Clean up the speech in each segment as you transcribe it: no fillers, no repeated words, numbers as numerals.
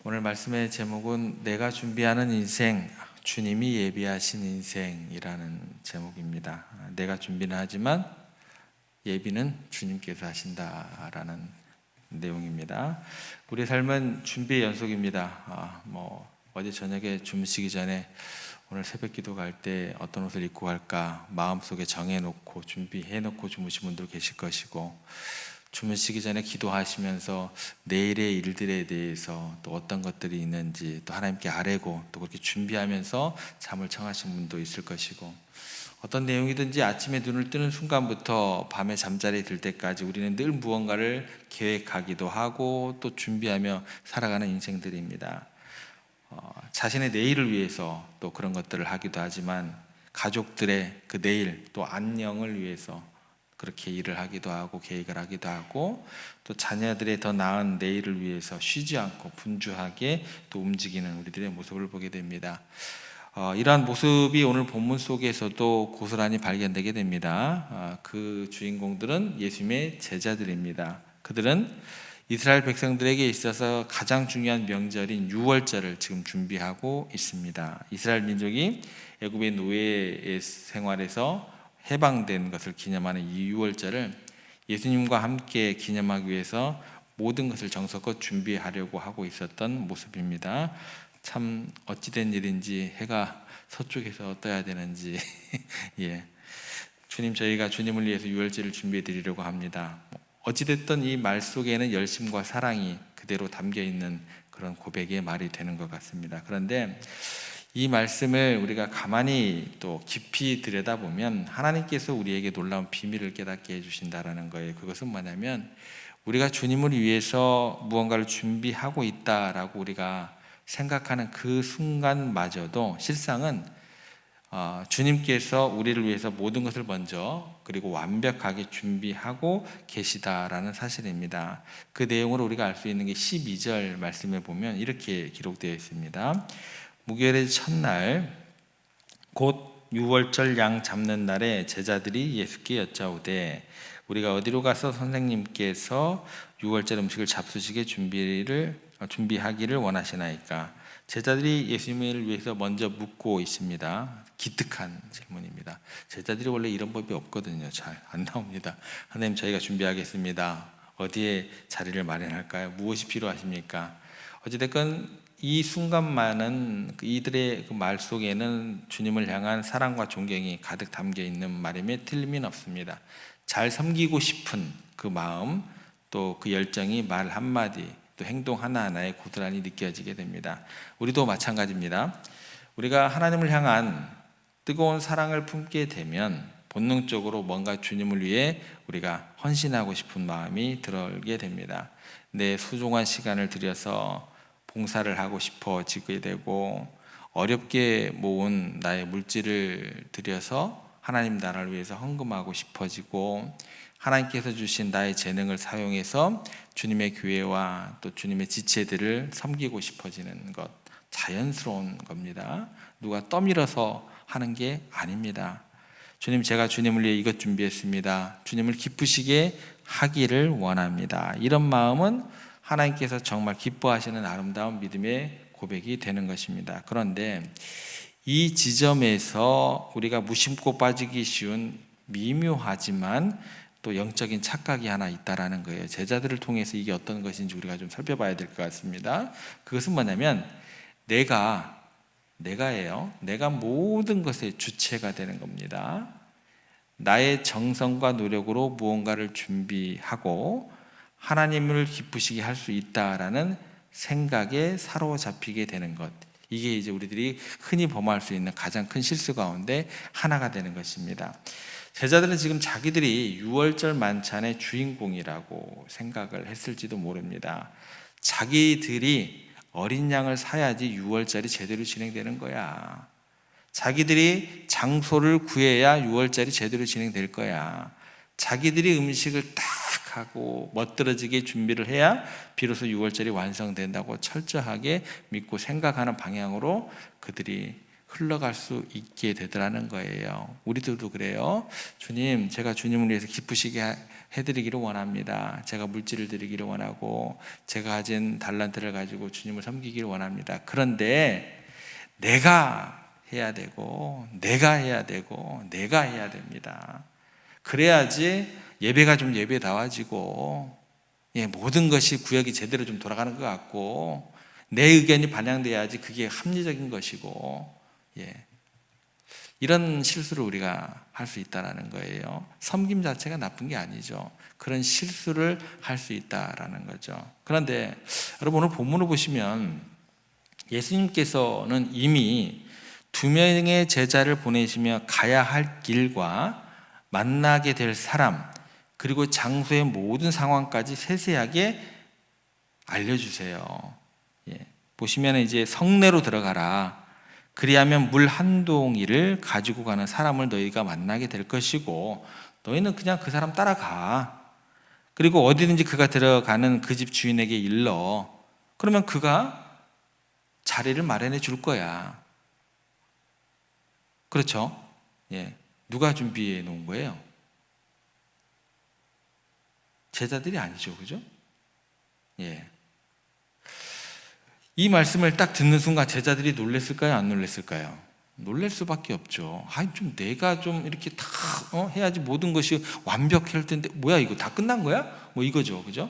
오늘 말씀의 제목은 내가 준비하는 인생, 주님이 예비하신 인생이라는 제목입니다. 내가 준비는 하지만 예비는 주님께서 하신다라는 내용입니다. 우리 삶은 준비의 연속입니다. 어제 저녁에 주무시기 전에 오늘 새벽 기도 갈 때 어떤 옷을 입고 갈까 마음속에 정해놓고 준비해놓고 주무신 분들 계실 것이고, 주무시기 전에 기도하시면서 내일의 일들에 대해서 또 어떤 것들이 있는지 또 하나님께 아뢰고 또 그렇게 준비하면서 잠을 청하신 분도 있을 것이고, 어떤 내용이든지 아침에 눈을 뜨는 순간부터 밤에 잠자리에 들 때까지 우리는 늘 무언가를 계획하기도 하고 또 준비하며 살아가는 인생들입니다. 자신의 내일을 위해서 또 그런 것들을 하기도 하지만, 가족들의 그 내일 또 안녕을 위해서 그렇게 일을 하기도 하고 계획을 하기도 하고, 또 자녀들의 더 나은 내일을 위해서 쉬지 않고 분주하게 또 움직이는 우리들의 모습을 보게 됩니다. 이러한 모습이 오늘 본문 속에서도 고스란히 발견되게 됩니다. 그 주인공들은 예수님의 제자들입니다. 그들은 이스라엘 백성들에게 있어서 가장 중요한 명절인 유월절을 지금 준비하고 있습니다. 이스라엘 민족이 애굽의 노예 생활에서 해방된 것을 기념하는 이 유월절을 예수님과 함께 기념하기 위해서 모든 것을 정성껏 준비하려고 하고 있었던 모습입니다. 참 어찌된 일인지 해가 서쪽에서 떠야 되는지 예. 저희가 주님을 위해서 유월절을 준비해 드리려고 합니다. 어찌됐든 이 말 속에는 열심과 사랑이 그대로 담겨 있는 그런 고백의 말이 되는 것 같습니다. 그런데 이 말씀을 우리가 가만히 또 깊이 들여다보면 하나님께서 우리에게 놀라운 비밀을 깨닫게 해주신다라는 거예요. 그것은 뭐냐면, 우리가 주님을 위해서 무언가를 준비하고 있다라고 우리가 생각하는 그 순간마저도 실상은 주님께서 우리를 위해서 모든 것을 먼저 그리고 완벽하게 준비하고 계시다라는 사실입니다. 그 내용으로 우리가 알 수 있는 게 12절 말씀에 보면 이렇게 기록되어 있습니다. 무교일의 첫날 곧 유월절 양 잡는 날에 제자들이 예수께 여짜오되 우리가 어디로 가서 선생님께서 유월절 음식을 잡수시게 준비하기를 원하시나이까? 제자들이 예수님을 위해서 먼저 묻고 있습니다. 기특한 질문입니다. 제자들이 원래 이런 법이 없거든요. 잘 안 나옵니다. 하나님, 저희가 준비하겠습니다. 어디에 자리를 마련할까요? 무엇이 필요하십니까? 어찌됐건 이 순간만은 이들의 그 말 속에는 주님을 향한 사랑과 존경이 가득 담겨 있는 말임에 틀림이 없습니다. 잘 섬기고 싶은 그 마음, 또 그 열정이 말 한마디, 또 행동 하나하나에 고스란히 느껴지게 됩니다. 우리도 마찬가지입니다. 우리가 하나님을 향한 뜨거운 사랑을 품게 되면 본능적으로 뭔가 주님을 위해 우리가 헌신하고 싶은 마음이 들게 됩니다. 내 소중한 시간을 들여서 봉사를 하고 싶어지게 되고, 어렵게 모은 나의 물질을 들여서 하나님 나라를 위해서 헌금하고 싶어지고, 하나님께서 주신 나의 재능을 사용해서 주님의 교회와 또 주님의 지체들을 섬기고 싶어지는 것, 자연스러운 겁니다. 누가 떠밀어서 하는 게 아닙니다. 주님, 제가 주님을 위해 이것 준비했습니다. 주님을 기쁘시게 하기를 원합니다. 이런 마음은 하나님께서 정말 기뻐하시는 아름다운 믿음의 고백이 되는 것입니다. 그런데 이 지점에서 우리가 무심코 빠지기 쉬운 미묘하지만 또 영적인 착각이 하나 있다라는 거예요. 제자들을 통해서 이게 어떤 것인지 우리가 좀 살펴봐야 될 것 같습니다. 그것은 뭐냐면, 내가예요. 내가 모든 것의 주체가 되는 겁니다. 나의 정성과 노력으로 무언가를 준비하고 하나님을 기쁘시게 할 수 있다라는 생각에 사로잡히게 되는 것, 이게 이제 우리들이 흔히 범할 수 있는 가장 큰 실수 가운데 하나가 되는 것입니다. 제자들은 지금 자기들이 유월절 만찬의 주인공이라고 생각을 했을지도 모릅니다. 자기들이 어린 양을 사야지 유월절이 제대로 진행되는 거야. 자기들이 장소를 구해야 유월절이 제대로 진행될 거야. 자기들이 음식을 딱 하고 멋들어지게 준비를 해야 비로소 유월절이 완성된다고 철저하게 믿고 생각하는 방향으로 그들이 흘러갈 수 있게 되더라는 거예요. 우리들도 그래요. 주님, 제가 주님을 위해서 기쁘시게 해드리기를 원합니다. 제가 물질을 드리기를 원하고 제가 가진 달란트를 가지고 주님을 섬기기를 원합니다. 그런데 내가 해야 되고 내가 해야 됩니다. 그래야지 예배가 좀 예배다워지고 모든 것이 구역이 제대로 좀 돌아가는 것 같고 내 의견이 반영돼야지 그게 합리적인 것이고 이런 실수를 우리가 할 수 있다는 거예요. 섬김 자체가 나쁜 게 아니죠. 그런 실수를 할 수 있다는 거죠. 그런데 여러분 오늘 본문을 보시면 예수님께서는 이미 2명의 제자를 보내시며 가야 할 길과 만나게 될 사람 그리고 장소의 모든 상황까지 세세하게 알려주세요. 보시면 이제 성내로 들어가라. 그리하면 물 한 동이를 가지고 가는 사람을 너희가 만나게 될 것이고 너희는 그냥 그 사람 따라가. 그리고 어디든지 그가 들어가는 그 집 주인에게 일러. 그러면 그가 자리를 마련해 줄 거야. 그렇죠? 누가 준비해 놓은 거예요? 제자들이 아니죠. 그죠? 이 말씀을 딱 듣는 순간 제자들이 놀랬을까요? 안 놀랬을까요? 놀랄 수밖에 없죠. 좀 내가 좀 이렇게 다 해야지 모든 것이 완벽할 텐데 뭐야 이거 다 끝난 거야? 뭐 이거죠. 그죠?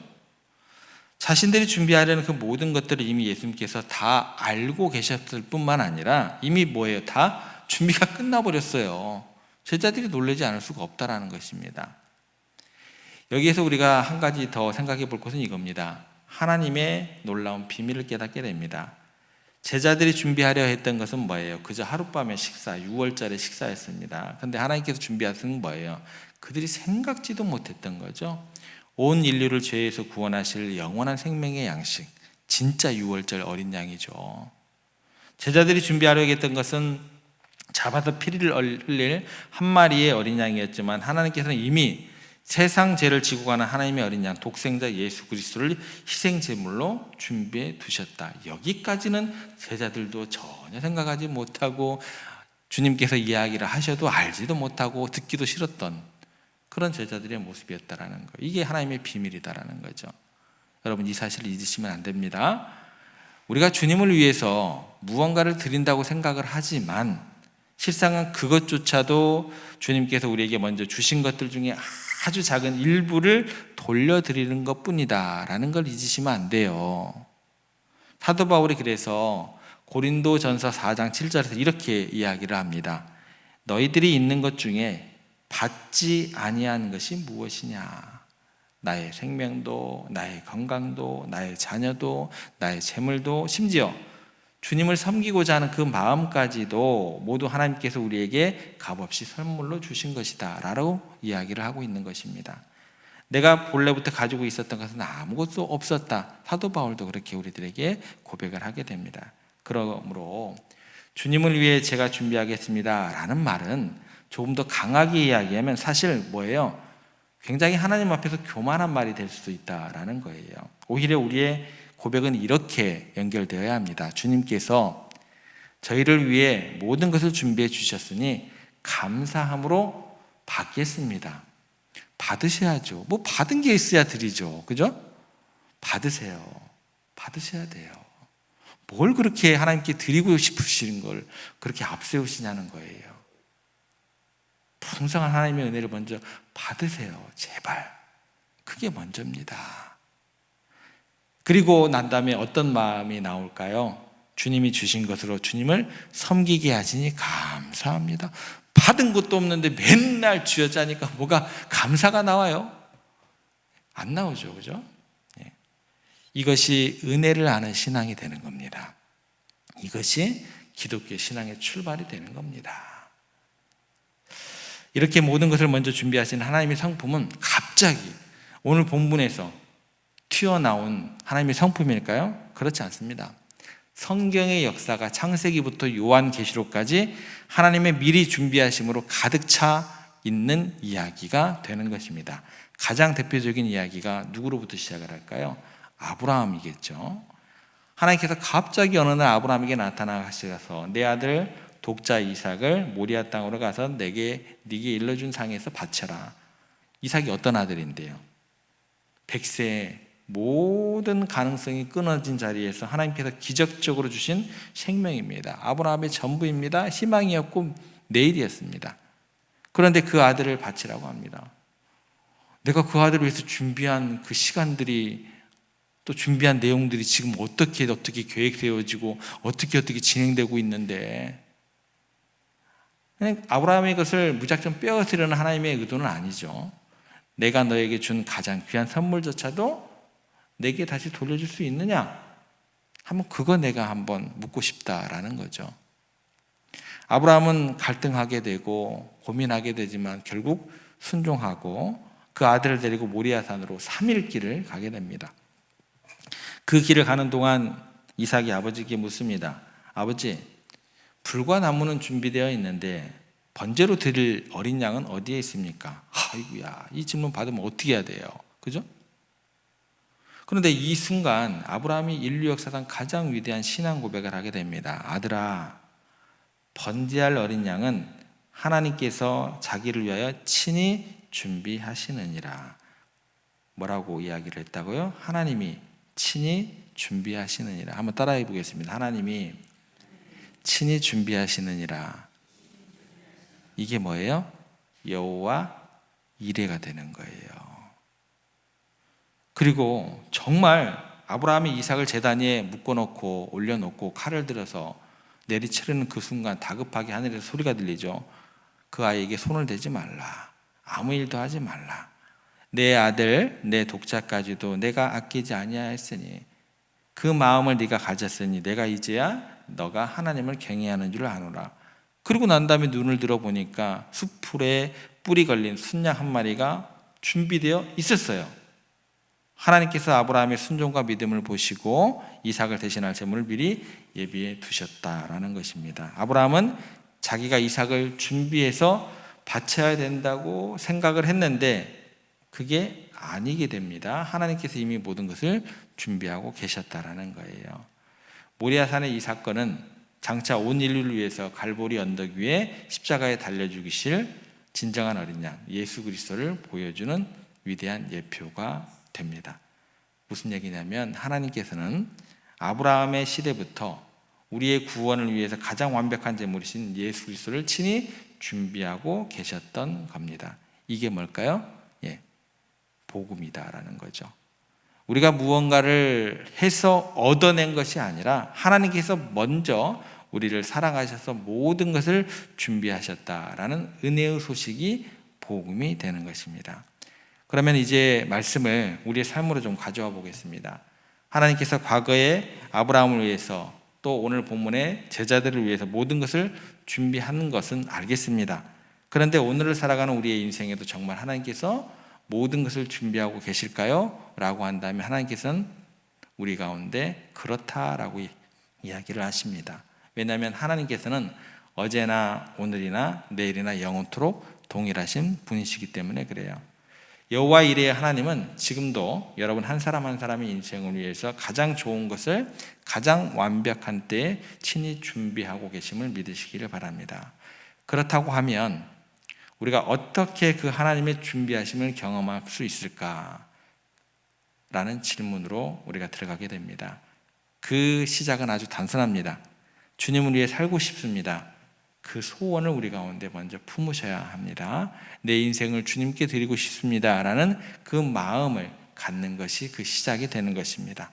자신들이 준비하려는 그 모든 것들을 이미 예수님께서 다 알고 계셨을 뿐만 아니라 이미 뭐예요? 다 준비가 끝나버렸어요. 제자들이 놀라지 않을 수가 없다라는 것입니다. 여기에서 우리가 한 가지 더 생각해 볼 것은 이겁니다. 하나님의 놀라운 비밀을 깨닫게 됩니다. 제자들이 준비하려 했던 것은 뭐예요? 그저 하룻밤의 식사, 6월절의 식사였습니다. 그런데 하나님께서 준비하신 건 뭐예요? 그들이 생각지도 못했던 거죠. 온 인류를 죄에서 구원하실 영원한 생명의 양식, 진짜 6월절 어린 양이죠. 제자들이 하려 했던 것은 잡아서 피를 흘릴 한 마리의 어린 양이었지만 하나님께서는 이미 세상 죄를 지고 가는 하나님의 어린 양 독생자 예수 그리스도를 희생 제물로 준비해 두셨다. 여기까지는 제자들도 전혀 생각하지 못하고 주님께서 이야기를 하셔도 알지도 못하고 듣기도 싫었던 그런 제자들의 모습이었다라는 거예요. 이게 하나님의 비밀이다라는 거죠. 여러분 이 사실을 잊으시면 안 됩니다. 우리가 주님을 위해서 무언가를 드린다고 생각을 하지만 실상은 그것조차도 주님께서 우리에게 먼저 주신 것들 중에 아주 작은 일부를 돌려드리는 것뿐이다 라는 걸 잊으시면 안 돼요. 사도 바울이 그래서 고린도전서 4장 7절에서 이렇게 이야기를 합니다. 너희들이 있는 것 중에 받지 아니한 것이 무엇이냐? 나의 생명도, 나의 건강도, 나의 자녀도, 나의 재물도, 심지어 주님을 섬기고자 하는 그 마음까지도 모두 하나님께서 우리에게 값없이 선물로 주신 것이다 라고 이야기를 하고 있는 것입니다. 내가 본래부터 가지고 있었던 것은 아무것도 없었다. 사도 바울도 그렇게 우리들에게 고백을 하게 됩니다. 그러므로 주님을 위해 제가 준비하겠습니다 라는 말은 조금 더 강하게 이야기하면 사실 뭐예요? 굉장히 하나님 앞에서 교만한 말이 될 수도 있다라는 거예요. 오히려 우리의 고백은 이렇게 연결되어야 합니다. 주님께서 저희를 위해 모든 것을 준비해 주셨으니 감사함으로 받겠습니다. 받으셔야죠. 뭐 받은 게 있어야 드리죠. 그죠? 받으세요. 받으셔야 돼요. 뭘 그렇게 하나님께 드리고 싶으시는 걸 그렇게 앞세우시냐는 거예요. 풍성한 하나님의 은혜를 먼저 받으세요. 제발. 그게 먼저입니다. 그리고 난 다음에 어떤 마음이 나올까요? 주님이 주신 것으로 주님을 섬기게 하시니 감사합니다. 받은 것도 없는데 맨날 쥐어짜니까 뭐가 감사가 나와요? 안 나오죠. 그죠? 이것이 은혜를 아는 신앙이 되는 겁니다. 이것이 기독교 신앙의 출발이 되는 겁니다. 이렇게 모든 것을 먼저 준비하신 하나님의 성품은 갑자기 오늘 본문에서 튀어나온 하나님의 성품일까요? 그렇지 않습니다. 성경의 역사가 창세기부터 요한계시록까지 하나님의 미리 준비하심으로 가득 차 있는 이야기가 되는 것입니다. 가장 대표적인 이야기가 누구로부터 시작을 할까요? 아브라함이겠죠. 하나님께서 갑자기 어느 날 아브라함에게 나타나셔서 내 아들 독자 이삭을 모리아 땅으로 가서 네게 일러준 상에서 바쳐라. 이삭이 어떤 아들인데요? 100세에 모든 가능성이 끊어진 자리에서 하나님께서 기적적으로 주신 생명입니다. 아브라함의 전부입니다. 희망이었고 내일이었습니다. 그런데 그 아들을 바치라고 합니다. 내가 그 아들을 위해서 준비한 그 시간들이, 또 준비한 내용들이 지금 어떻게 계획되어지고 어떻게 진행되고 있는데, 아브라함의 것을 무작정 빼앗으려는 하나님의 의도는 아니죠. 내가 너에게 준 가장 귀한 선물조차도 내게 다시 돌려줄 수 있느냐? 한번 그거 내가 한번 묻고 싶다라는 거죠. 아브라함은 갈등하게 되고 고민하게 되지만 결국 순종하고 그 아들을 데리고 모리아산으로 3일 길을 가게 됩니다. 그 길을 가는 동안 이삭이 아버지에게 묻습니다. 아버지, 불과 나무는 준비되어 있는데 번제로 드릴 어린 양은 어디에 있습니까? 아이고야, 이 질문 받으면 어떻게 해야 돼요? 그죠? 그런데 이 순간 아브라함이 인류 역사상 가장 위대한 신앙 고백을 하게 됩니다. 아들아, 번제할 어린 양은 하나님께서 자기를 위하여 친히 준비하시느니라. 뭐라고 이야기를 했다고요? 하나님이 친히 준비하시느니라. 한번 따라해 보겠습니다. 하나님이 친히 준비하시느니라. 이게 뭐예요? 여호와 이레가 되는 거예요. 그리고 정말 아브라함이 이삭을 제단 위에 묶어놓고 올려놓고 칼을 들어서 내리치려는 그 순간 다급하게 하늘에서 소리가 들리죠. 그 아이에게 손을 대지 말라. 아무 일도 하지 말라. 내 아들, 내 독자까지도 내가 아끼지 아니하였으니 그 마음을 네가 가졌으니 내가 이제야 너가 하나님을 경외하는 줄 아노라. 그리고 난 다음에 눈을 들어보니까 숲풀에 뿔이 걸린 순양 한 마리가 준비되어 있었어요. 하나님께서 아브라함의 순종과 믿음을 보시고 이삭을 대신할 제물을 미리 예비해 두셨다라는 것입니다. 아브라함은 자기가 이삭을 준비해서 바쳐야 된다고 생각을 했는데 그게 아니게 됩니다. 하나님께서 이미 모든 것을 준비하고 계셨다라는 거예요. 모리아산의 이 사건은 장차 온 인류를 위해서 갈보리 언덕 위에 십자가에 달려 죽이실 진정한 어린 양 예수 그리스도를 보여주는 위대한 예표가 됩니다. 무슨 얘기냐면 하나님께서는 아브라함의 시대부터 우리의 구원을 위해서 가장 완벽한 제물이신 예수 그리스도를 친히 준비하고 계셨던 겁니다. 이게 뭘까요? 복음이다라는 거죠. 우리가 무언가를 해서 얻어낸 것이 아니라 하나님께서 먼저 우리를 사랑하셔서 모든 것을 준비하셨다라는 은혜의 소식이 복음이 되는 것입니다. 그러면 이제 말씀을 우리의 삶으로 좀 가져와 보겠습니다. 하나님께서 과거에 아브라함을 위해서 또 오늘 본문의 제자들을 위해서 모든 것을 준비하는 것은 알겠습니다. 그런데 오늘을 살아가는 우리의 인생에도 정말 하나님께서 모든 것을 준비하고 계실까요? 라고 한다면 하나님께서는 우리 가운데 그렇다라고 이야기를 하십니다. 왜냐하면 하나님께서는 어제나 오늘이나 내일이나 영원토록 동일하신 분이시기 때문에 그래요. 여호와 이레의 하나님은 지금도 여러분 한 사람 한 사람의 인생을 위해서 가장 좋은 것을 가장 완벽한 때에 친히 준비하고 계심을 믿으시기를 바랍니다. 그렇다고 하면 우리가 어떻게 그 하나님의 준비하심을 경험할 수 있을까? 라는 질문으로 우리가 들어가게 됩니다. 그 시작은 아주 단순합니다. 주님을 위해 살고 싶습니다. 그 소원을 우리 가운데 먼저 품으셔야 합니다. 내 인생을 주님께 드리고 싶습니다 라는 그 마음을 갖는 것이 그 시작이 되는 것입니다.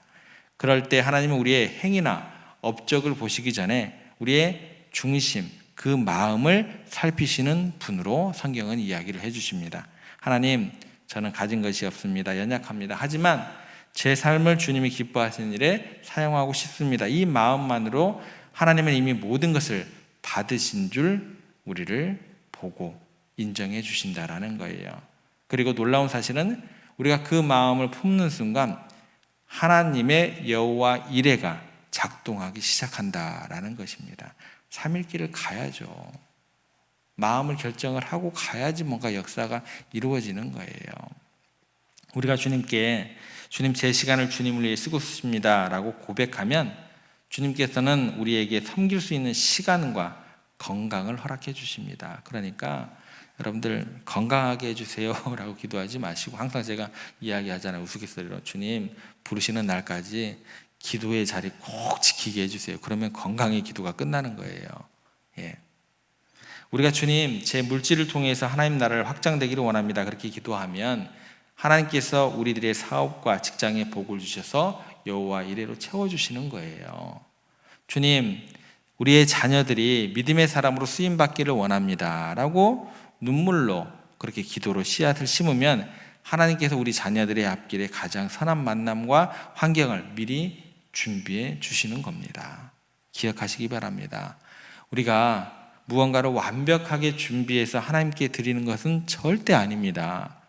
그럴 때 하나님은 우리의 행위나 업적을 보시기 전에 우리의 중심, 그 마음을 살피시는 분으로 성경은 이야기를 해주십니다. 하나님, 저는 가진 것이 없습니다. 연약합니다. 하지만 제 삶을 주님이 기뻐하시는 일에 사용하고 싶습니다. 이 마음만으로 하나님은 이미 모든 것을 받으신 줄 우리를 보고 인정해 주신다라는 거예요. 그리고 놀라운 사실은 우리가 그 마음을 품는 순간 하나님의 여호와 이레가 작동하기 시작한다라는 것입니다. 3일길을 가야죠. 마음을 결정을 하고 가야지 뭔가 역사가 이루어지는 거예요. 우리가 주님께 주님 제 시간을 주님을 위해 쓰고 싶습니다 라고 고백하면 주님께서는 우리에게 섬길 수 있는 시간과 건강을 허락해 주십니다. 그러니까 여러분들 건강하게 해주세요 라고 기도하지 마시고, 항상 제가 이야기하잖아요. 우스갯소리로 주님 부르시는 날까지 기도의 자리 꼭 지키게 해주세요. 그러면 건강의 기도가 끝나는 거예요. 예. 우리가 주님 제 물질을 통해서 하나님 나라를 확장되기를 원합니다, 그렇게 기도하면 하나님께서 우리들의 사업과 직장에 복을 주셔서 여호와 이레로 채워주시는 거예요. 주님 우리의 자녀들이 믿음의 사람으로 쓰임받기를 원합니다 라고 눈물로 그렇게 기도로 씨앗을 심으면 하나님께서 우리 자녀들의 앞길에 가장 선한 만남과 환경을 미리 준비해 주시는 겁니다. 기억하시기 바랍니다. 우리가 무언가를 완벽하게 준비해서 하나님께 드리는 것은 절대 아닙니다.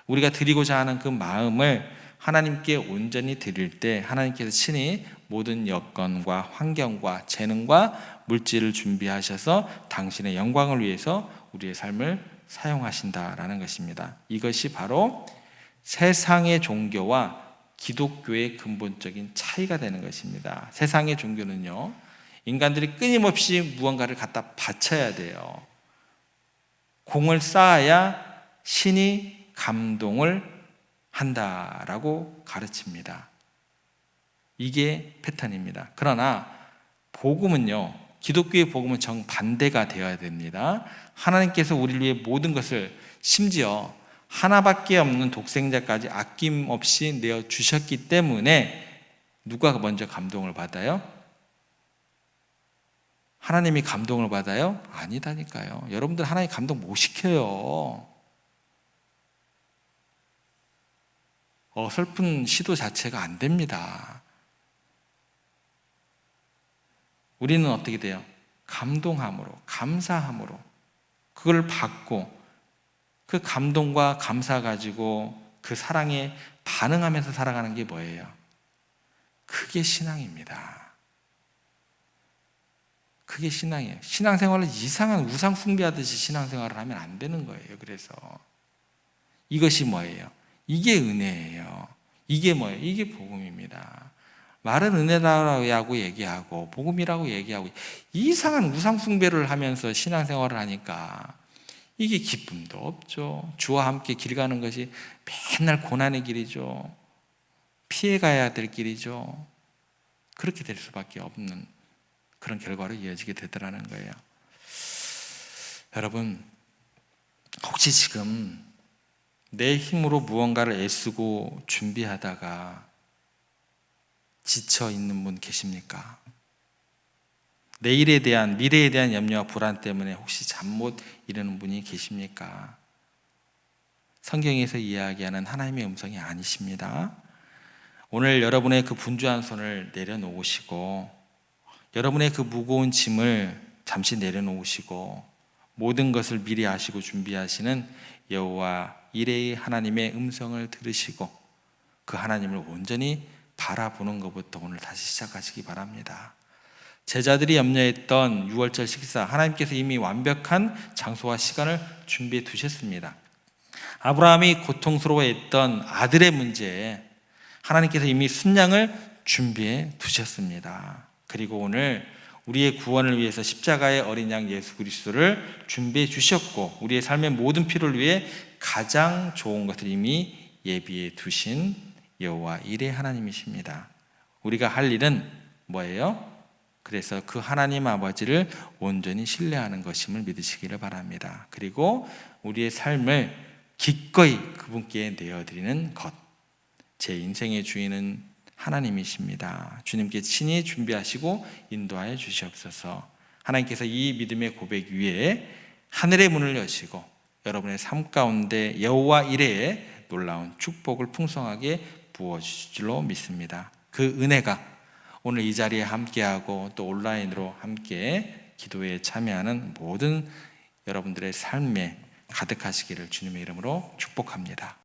우리가 드리고자 하는 그 마음을 하나님께 온전히 드릴 때 하나님께서 친히 모든 여건과 환경과 재능과 물질을 준비하셔서 당신의 영광을 위해서 우리의 삶을 사용하신다라는 것입니다. 이것이 바로 세상의 종교와 기독교의 근본적인 차이가 되는 것입니다. 세상의 종교는요, 인간들이 끊임없이 무언가를 갖다 바쳐야 돼요. 공을 쌓아야 신이 감동을 한다라고 가르칩니다. 이게 패턴입니다. 그러나 복음은요, 기독교의 복음은 정반대가 되어야 됩니다. 하나님께서 우리를 위해 모든 것을, 심지어 하나밖에 없는 독생자까지 아낌없이 내어주셨기 때문에 누가 먼저 감동을 받아요? 하나님이 감동을 받아요? 아니다니까요. 여러분들 하나님 감동 못 시켜요. 어설픈 시도 자체가 안 됩니다. 우리는 어떻게 돼요? 감동함으로, 감사함으로 그걸 받고 그 감동과 감사 가지고 그 사랑에 반응하면서 살아가는 게 뭐예요? 그게 신앙입니다. 그게 신앙이에요. 신앙생활을 이상한 우상 숭배하듯이 신앙생활을 하면 안 되는 거예요. 그래서 이것이 뭐예요? 이게 은혜예요. 이게 뭐예요? 이게 복음입니다. 말은 은혜라고 얘기하고 복음이라고 얘기하고 이상한 우상 숭배를 하면서 신앙생활을 하니까 이게 기쁨도 없죠. 주와 함께 길 가는 것이 맨날 고난의 길이죠. 피해가야 될 길이죠. 그렇게 될 수밖에 없는 그런 결과로 이어지게 되더라는 거예요. 여러분, 혹시 지금 내 힘으로 무언가를 애쓰고 준비하다가 지쳐 있는 분 계십니까? 내일에 대한, 미래에 대한 염려와 불안 때문에 혹시 잠 못 이루는 분이 계십니까? 성경에서 이야기하는 하나님의 음성이 아니십니다. 오늘 여러분의 그 분주한 손을 내려놓으시고 여러분의 그 무거운 짐을 잠시 내려놓으시고 모든 것을 미리 아시고 준비하시는 여호와 이레의 하나님의 음성을 들으시고 그 하나님을 온전히 바라보는 것부터 오늘 다시 시작하시기 바랍니다. 제자들이 염려했던 6월절 식사, 하나님께서 이미 완벽한 장소와 시간을 준비해 두셨습니다. 아브라함이 고통스러워했던 아들의 문제에 하나님께서 이미 순양을 준비해 두셨습니다. 그리고 오늘 우리의 구원을 위해서 십자가의 어린 양 예수 그리스도를 준비해 주셨고 우리의 삶의 모든 필요를 위해 가장 좋은 것을 이미 예비해 두신 여호와 이레 하나님이십니다. 우리가 할 일은 뭐예요? 그래서 그 하나님 아버지를 온전히 신뢰하는 것임을 믿으시기를 바랍니다. 그리고 우리의 삶을 기꺼이 그분께 내어드리는 것. 제 인생의 주인은 하나님이십니다. 주님께 친히 준비하시고 인도하여 주시옵소서. 하나님께서 이 믿음의 고백 위에 하늘의 문을 여시고 여러분의 삶 가운데 여호와 이레의 놀라운 축복을 풍성하게 부어주실 줄로 믿습니다. 그 은혜가 오늘 이 자리에 함께하고 또 온라인으로 함께 기도에 참여하는 모든 여러분들의 삶에 가득하시기를 주님의 이름으로 축복합니다.